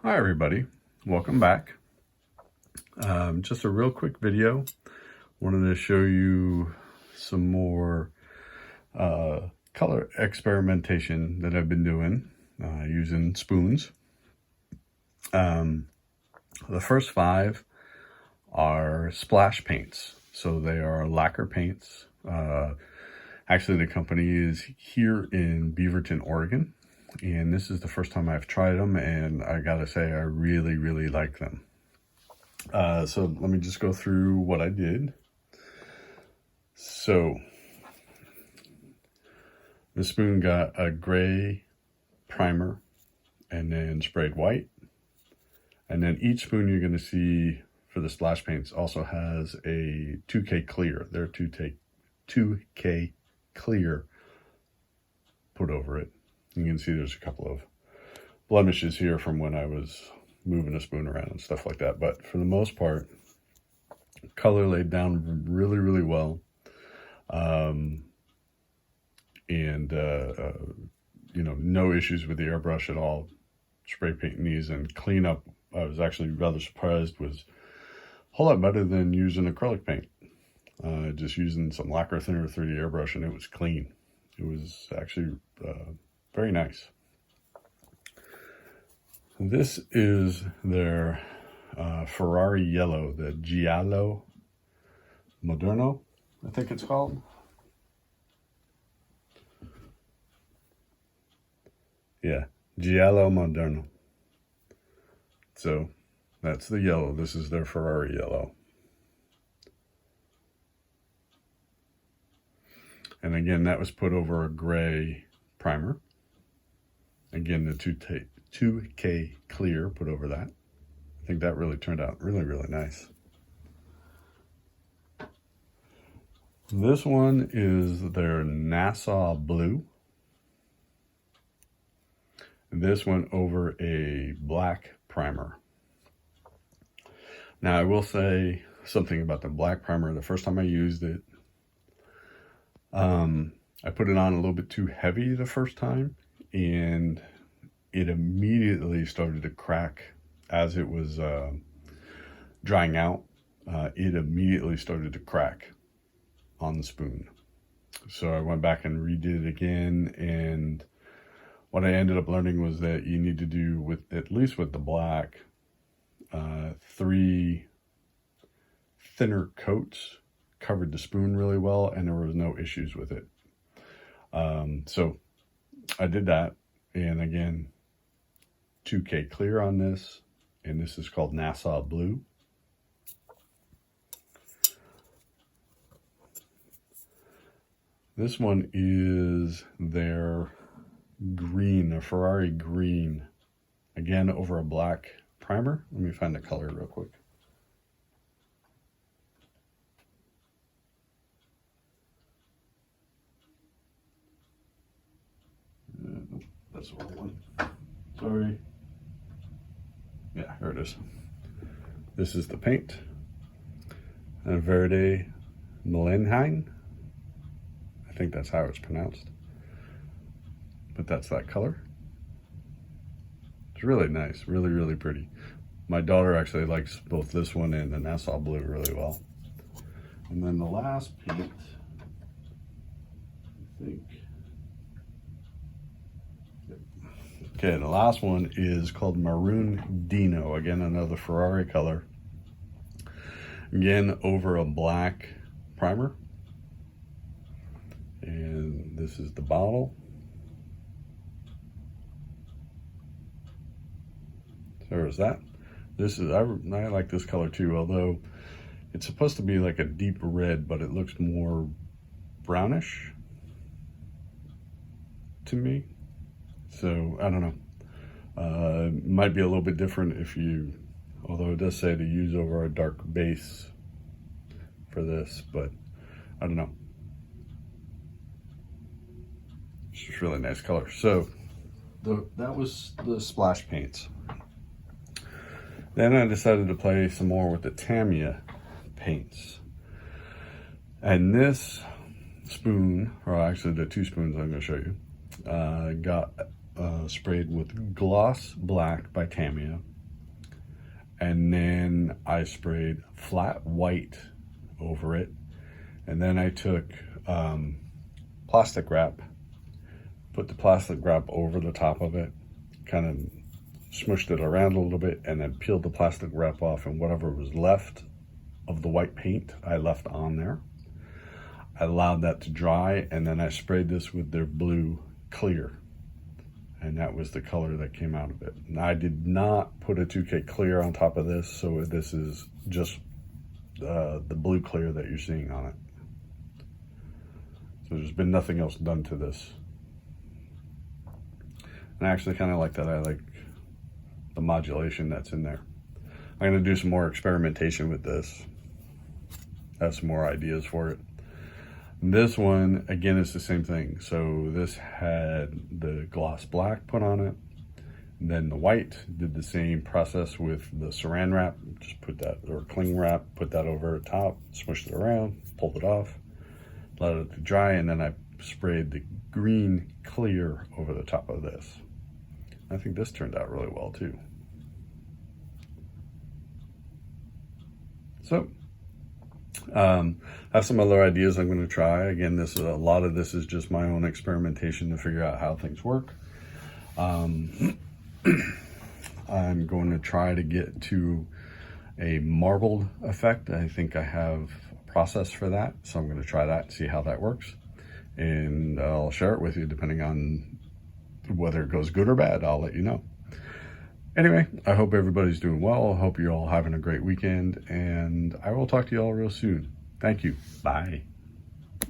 Hi everybody, welcome back. Just a real quick video. Wanted to show you some more color experimentation that I've been doing using spoons. The first 5 are splash paints. So they are lacquer paints. Actually, the company is here in Beaverton, Oregon. And this is the first time I've tried them, and I gotta say I really like them. So let me just go through what I did. So the spoon got a gray primer and then sprayed white. And then each spoon you're gonna see for the splash paints also has a 2K clear. Their 2K clear put over it. You can see there's a couple of blemishes here from when I was moving a spoon around and stuff like that. But for the most part, color laid down really well. You know, no issues with the airbrush at all. Spray painting these and cleanup, I was actually rather surprised, was a whole lot better than using acrylic paint. Just using some lacquer thinner through the airbrush and it was clean. It was actually very nice. This is their Ferrari yellow, the Giallo Moderno, I think it's called. Yeah, Giallo Moderno. So that's the yellow. This is their Ferrari yellow. And again, that was put over a gray primer. Again, the 2K clear put over that. I think that really turned out really nice. This one is their Nassau Blue. This went over a black primer. Now I will say something about the black primer. The first time I used it, I put it on a little bit too heavy the first time, and it immediately started to crack as it was drying out. It immediately started to crack on the spoon. So I went back and redid it again, and what I ended up learning was that you need to do, with at least with the black, 3 thinner coats covered the spoon really well, and there was no issues with it. So I did that, and again, 2K clear on this, and this is called Nassau Blue. This one is their green, a Ferrari green, again over a black primer. Let me find the color real quick. That's the wrong one. Sorry. Yeah, here it is. This is the paint. Verde Melanheim. I think that's how it's pronounced. But that's that color. It's really nice, really pretty. My daughter actually likes both this one and the Nassau Blue really well. And then the last paint, I think. Okay, the last one is called Maroon Dino. Again, another Ferrari color. Again, over a black primer. And this is the bottle. There's that. This is, I like this color too, although it's supposed to be like a deep red, but it looks more brownish to me. So I don't know. Might be a little bit different if you, although it does say to use over a dark base for this, but I don't know. It's just really nice color. So that was the splash paints. Then I decided to play some more with the Tamiya Paints. And this spoon, or actually the 2 spoons I'm going to show you, got sprayed with Gloss Black by Tamiya. and then I sprayed flat white over it, and then I took plastic wrap, put the plastic wrap over the top of it, kind of smushed it around a little bit, and then peeled the plastic wrap off, and whatever was left of the white paint I left on there. I allowed that to dry, and then I sprayed this with their blue clear, and that was the color that came out of it. And I did not put a 2K clear on top of this, so this is just the blue clear that you're seeing on it. So there's been nothing else done to this. And I actually kind of like that. I like the modulation that's in there. I'm going to do some more experimentation with this. I have some more ideas for it. This one, again, is the same thing. So this had the gloss black put on it. And then the white, did the same process with the saran wrap. Just put that, or cling wrap, put that over the top, smushed it around, pulled it off, let it dry, and then I sprayed the green clear over the top of this. I think this turned out really well too. So, I have some other ideas I'm going to try. Again, a lot of this is just my own experimentation to figure out how things work. I'm going to try to get to a marbled effect. I think I have a process for that, so I'm going to try that and see how that works. And I'll share it with you depending on whether it goes good or bad. I'll let you know. Anyway, I hope everybody's doing well. I hope you're all having a great weekend, and I will talk to you all real soon. Thank you. Bye.